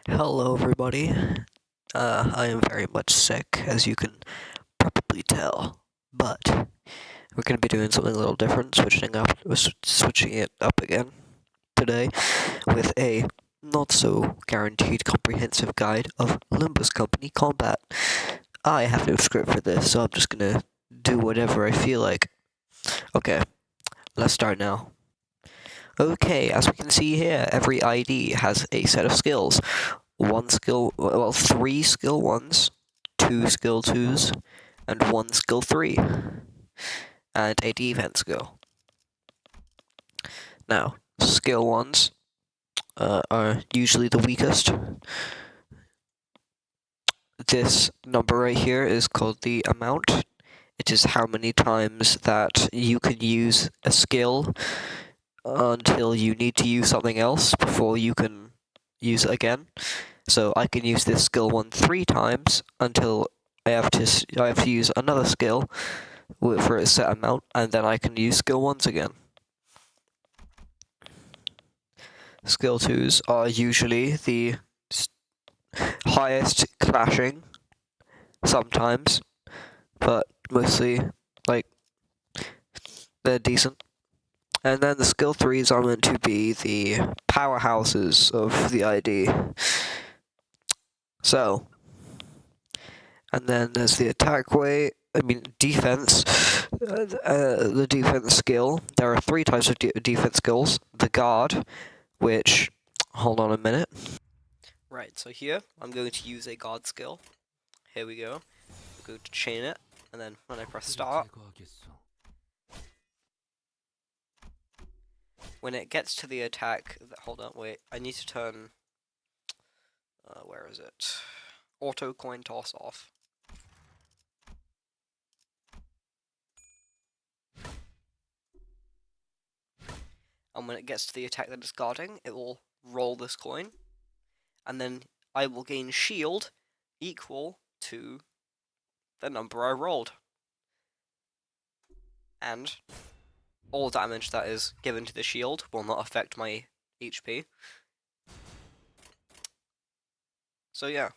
Hello, everybody. I am very much sick, as you can probably tell, but we're going to be doing something a little different, switching it up again today with a not so guaranteed comprehensive guide of Limbus Company combat. I have no script for this, so I'm just gonna do whatever I feel like. Okay, let's start now. Okay, as we can see here, every ID has a set of skills. Three skill 1s, 2 skill 2s, and 1 skill 3, and a defense skill. Now, skill 1s are usually the weakest. This number right here is called the amount. It is how many times that you can use a skill until you need to use something else before you can use it again. So I can use this skill 1 3 times until I have to use another skill for a set amount, and then I can use skill 1s again. Skill 2s are usually the highest clashing, sometimes, but mostly, they're decent. And then the skill 3s are meant to be the powerhouses of the ID. So, and then there's the defense. The defense skill. There are 3 types of defense skills. The guard, which, hold on a minute. Right, so here, I'm going to use a guard skill. Here we go. I'm going to chain it, and then when I press start, when it gets to the attack, hold on, wait, I need to turn, where is it? Auto coin toss off. And when it gets to the attack that it's guarding, it will roll this coin, and then I will gain shield equal to the number I rolled. And all damage that is given to the shield will not affect my HP. So yeah.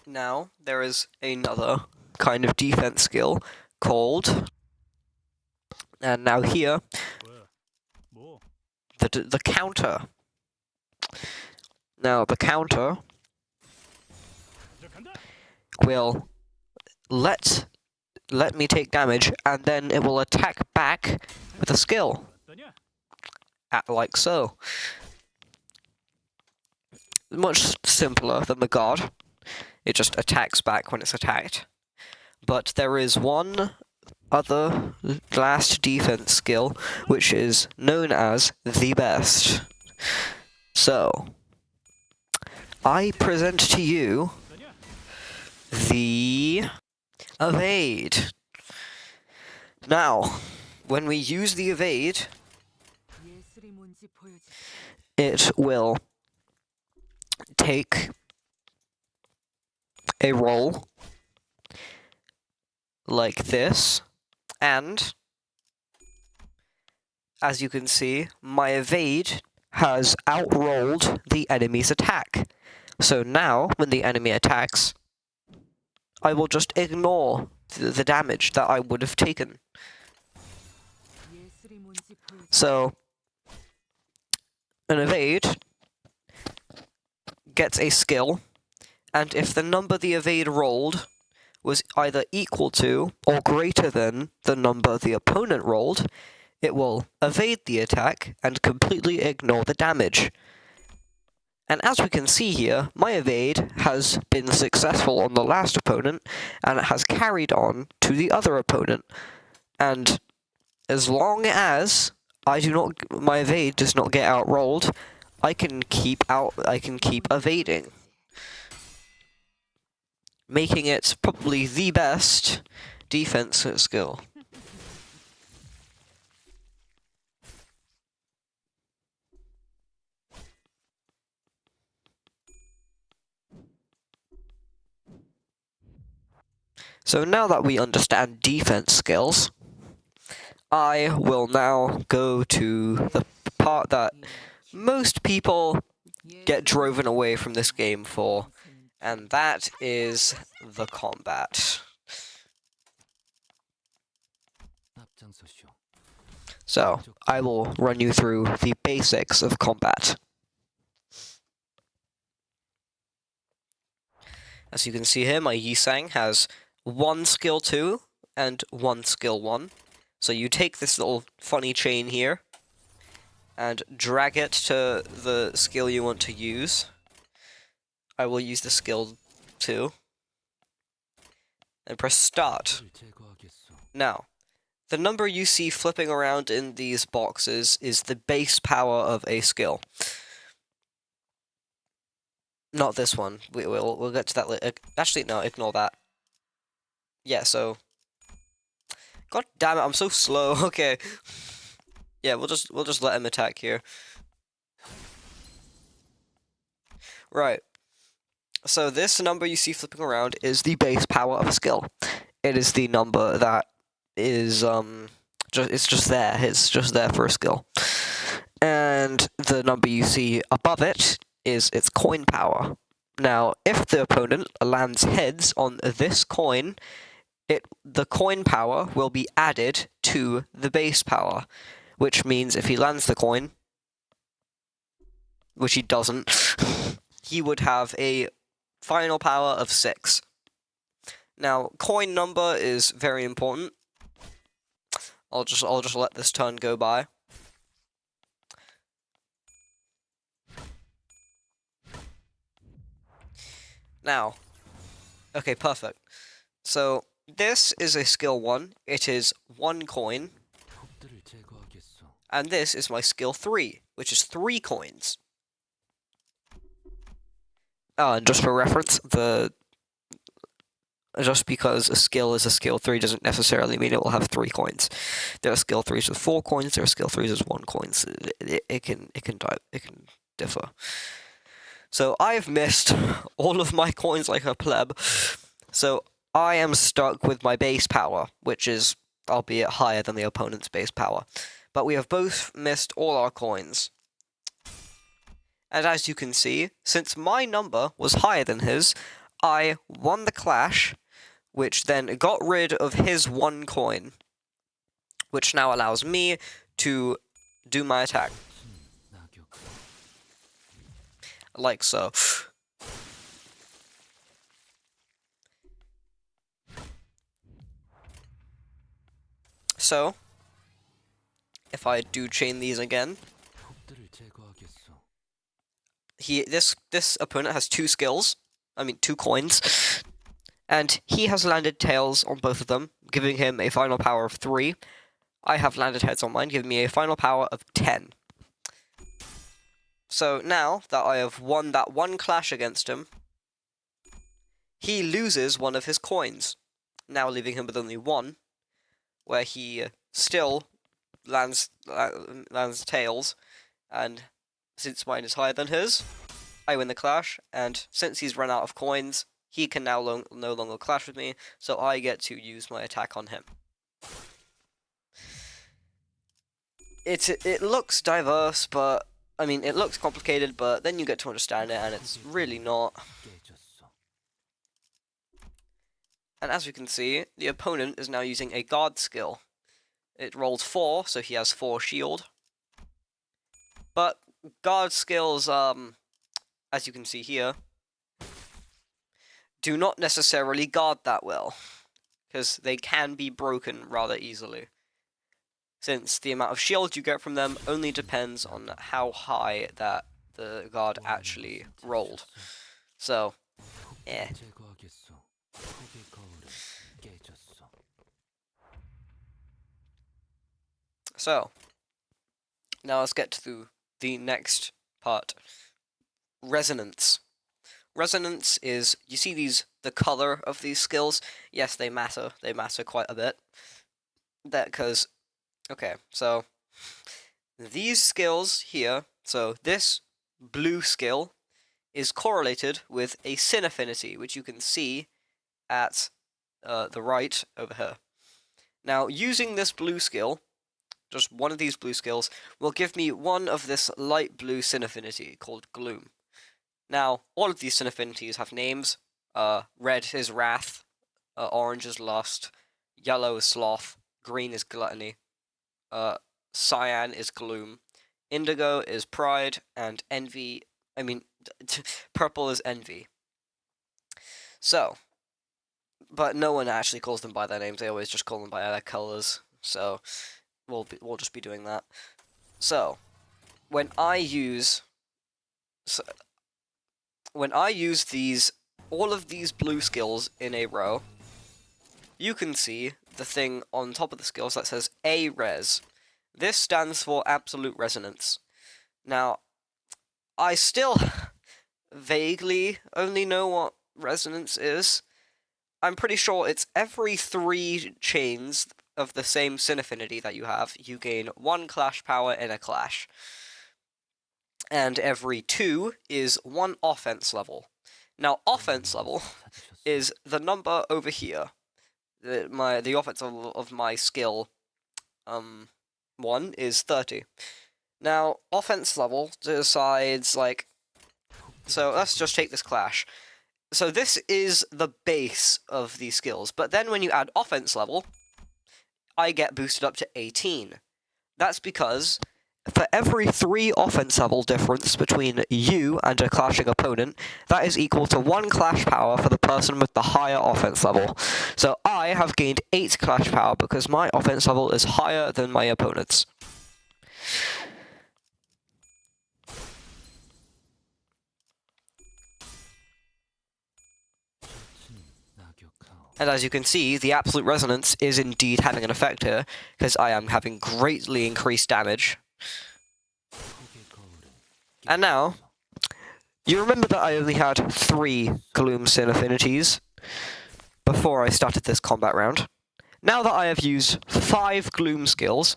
Now, there is another kind of defense skill called, and now here, the counter. Now, the counter will let me take damage, and then it will attack back with a skill. Like so. Much simpler than the guard. It just attacks back when it's attacked. But there is one other last defense skill, which is known as the best. So, I present to you the evade. Now, when we use the evade, it will take a roll like this, and as you can see, my evade has outrolled the enemy's attack. So now, when the enemy attacks, I will just ignore the damage that I would have taken. So, an evade gets a skill, and if the number the evade rolled was either equal to or greater than the number the opponent rolled, it will evade the attack and completely ignore the damage. And as we can see here, my evade has been successful on the last opponent, and it has carried on to the other opponent. And as long as my evade does not get outrolled, I can keep evading, making it probably the best defense skill. So now that we understand defense skills, I will now go to the part that most people get driven away from this game for, and that is the combat. So, I will run you through the basics of combat. As you can see here, my Yisang has 1 skill 2 and 1 skill 1. So you take this little funny chain here and drag it to the skill you want to use. I will use the skill 2 and press start. Now, the number you see flipping around in these boxes is the base power of a skill. Not this one. We'll get to that later. Actually, no, ignore that. Yeah, so... God damn it, I'm so slow. Okay. Yeah, we'll just let him attack here. Right. So this number you see flipping around is the base power of a skill. It is the number that is it's just there. It's just there for a skill. And the number you see above it is its coin power. Now, if the opponent lands heads on this coin, the coin power will be added to the base power, which means if he lands the coin, which he doesn't, he would have a final power of 6. Now, coin number is very important. I'll just let this turn go by. Now, okay, perfect. So, this is a skill 1. It is 1 coin. And this is my skill 3, which is 3 coins. And just for reference, just because a skill is a skill 3 doesn't necessarily mean it will have 3 coins. There are skill 3s with 4 coins, there are skill 3s with 1 coins. It can differ. So I've missed all of my coins like a pleb. So I am stuck with my base power, which is, albeit higher than the opponent's base power. But we have both missed all our coins. And as you can see, since my number was higher than his, I won the clash, which then got rid of his 1 coin, which now allows me to do my attack. Like so. So, if I do chain these again, this opponent has 2 skills, 2 coins, and he has landed tails on both of them, giving him a final power of 3. I have landed heads on mine, giving me a final power of 10. So now that I have won that 1 clash against him, he loses 1 of his coins, now leaving him with only 1, where he still lands tails, and since mine is higher than his, I win the clash, and since he's run out of coins, he can now no longer clash with me, so I get to use my attack on him. It looks diverse, but it looks complicated, but then you get to understand it, and it's really not. And as you can see, the opponent is now using a guard skill. It rolls 4, so he has 4 shield. But guard skills, as you can see here, do not necessarily guard that well, because they can be broken rather easily, since the amount of shield you get from them only depends on how high that the guard actually rolled. So, yeah. So, now let's get to the next part. Resonance. Resonance is, you see the color of these skills? Yes, they matter. They matter quite a bit. Okay, so these skills here, so this blue skill is correlated with a sin affinity, which you can see at the right over here. Now, using this blue skill, just one of these blue skills, will give me one of this light blue sin affinity called Gloom. Now, all of these sin affinities have names. Red is wrath, orange is lust, yellow is sloth, green is gluttony, cyan is gloom, indigo is pride, and purple is envy. So, but no one actually calls them by their names, they always just call them by their colors, so we'll just be doing that. So, when I use all of these blue skills in a row, you can see the thing on top of the skills that says A-Res. This stands for Absolute Resonance. Now, I still vaguely only know what resonance is. I'm pretty sure it's every 3 chains of the same sin affinity that you have, you gain 1 clash power in a clash. And every 2 is 1 offense level. Now, offense level is the number over here. The offense level of my skill 1 is 30. Now, offense level decides, so let's just take this clash. So this is the base of these skills, but then when you add offense level, I get boosted up to 18. That's because for every 3 offense level difference between you and a clashing opponent, that is equal to 1 clash power for the person with the higher offense level. So I have gained 8 clash power because my offense level is higher than my opponent's. And as you can see, the Absolute Resonance is indeed having an effect here, because I am having greatly increased damage. And now, you remember that I only had 3 Gloom Sin affinities before I started this combat round. Now that I have used 5 Gloom skills,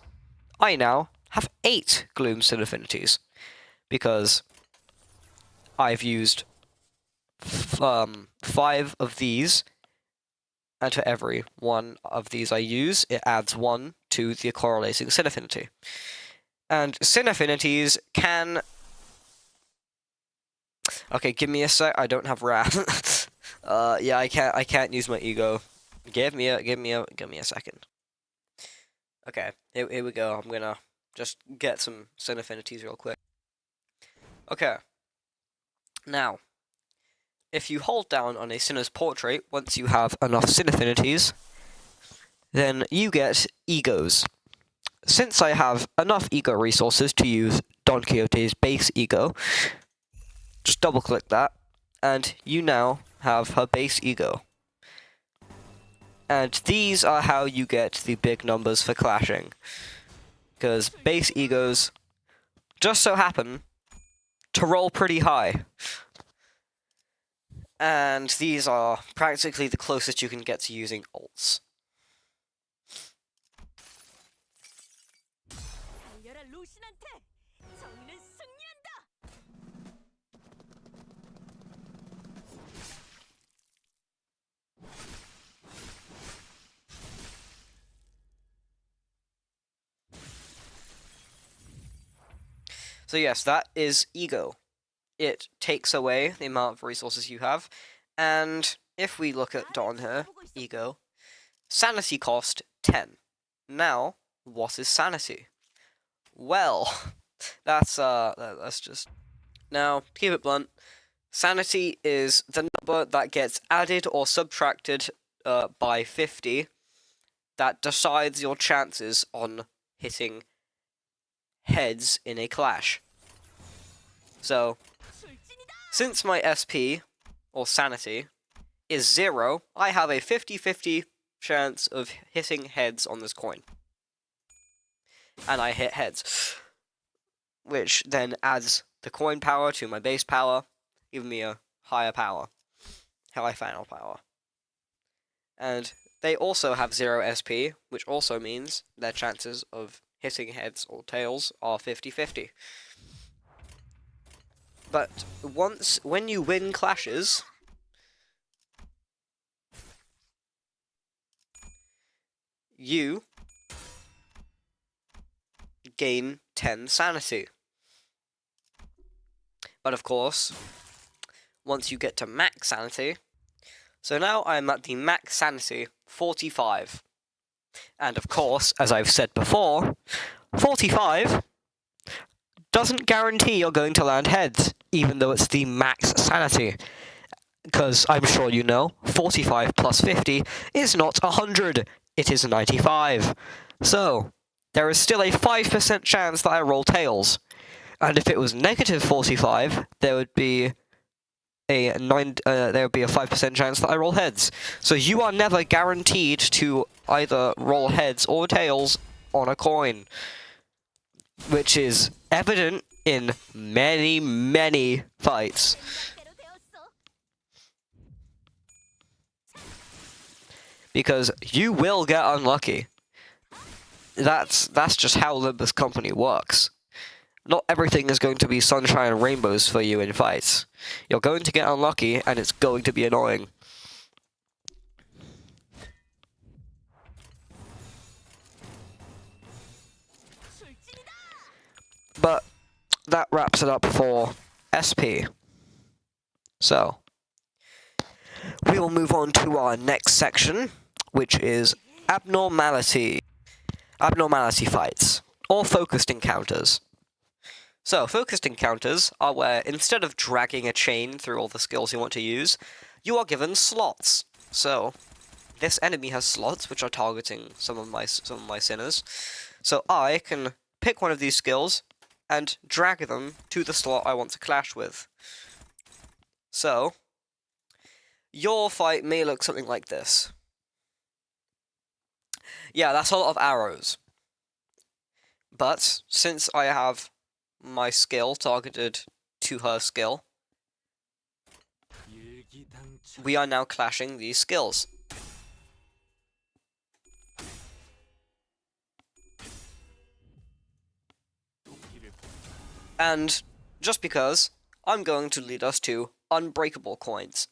I now have 8 Gloom Sin affinities, because I've used 5 of these, and to every 1 of these I use, it adds 1 to the correlating sin affinity. And sin affinities can... Okay, give me a sec. I don't have wrath. Yeah, I can't use my ego. Give me a second. Okay, here we go. I'm gonna just get some sin affinities real quick. Okay. Now, if you hold down on a sinner's portrait once you have enough sin affinities, then you get egos. Since I have enough ego resources to use Don Quixote's base ego, just double click that, and you now have her base ego. And these are how you get the big numbers for clashing, because base egos just so happen to roll pretty high. And these are practically the closest you can get to using ults. So yes, that is ego. It takes away the amount of resources you have, and if we look at Dawn here, ego, sanity cost 10. Now, what is sanity? Well, that's just... Now, to keep it blunt, sanity is the number that gets added or subtracted by 50 that decides your chances on hitting heads in a clash. So, since my SP, or sanity, is 0, I have a 50-50 chance of hitting heads on this coin. And I hit heads, which then adds the coin power to my base power, giving me a higher power, high final power. And they also have 0 SP, which also means their chances of hitting heads or tails are 50-50. But when you win clashes, you gain 10 sanity. But of course, once you get to max sanity. So now I'm at the max sanity, 45. And of course, as I've said before, 45 doesn't guarantee you're going to land heads, even though it's the max sanity. Because I'm sure you know, 45 plus 50 is not 100, it is 95. So, there is still a 5% chance that I roll tails. And if it was negative 45, there would be a 5% chance that I roll heads. So you are never guaranteed to either roll heads or tails on a coin, which is evident in many, many fights. Because you will get unlucky. That's just how Limbus Company works. Not everything is going to be sunshine and rainbows for you in fights. You're going to get unlucky, and it's going to be annoying. But that wraps it up for SP. So, we will move on to our next section, which is abnormality fights, or focused encounters. So, focused encounters are where, instead of dragging a chain through all the skills you want to use, you are given slots. So, this enemy has slots which are targeting some of my sinners. So I can pick one of these skills and drag them to the slot I want to clash with. So, your fight may look something like this. Yeah, that's a lot of arrows. But, since I have my skill targeted to her skill, we are now clashing these skills. And, just because, I'm going to lead us to unbreakable coins.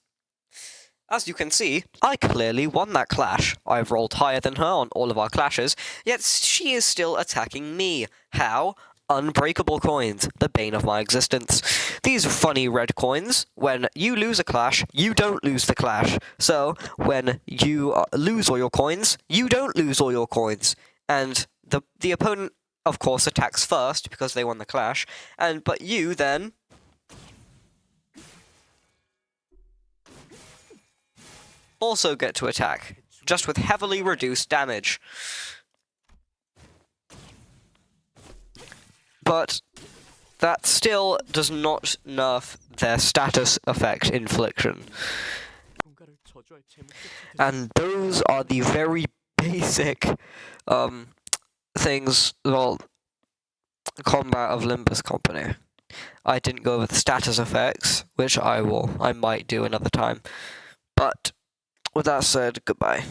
As you can see, I clearly won that clash. I've rolled higher than her on all of our clashes, yet she is still attacking me. How? Unbreakable coins, the bane of my existence. These funny red coins, when you lose a clash, you don't lose the clash. So, when you lose all your coins, you don't lose all your coins. And the opponent, of course, attacks first, because they won the clash, but you then also get to attack, just with heavily reduced damage. But that still does not nerf their status effect infliction. And those are the very basic things, well, combat of Limbus Company. I didn't go over the status effects, which I might do another time. But with that said, goodbye.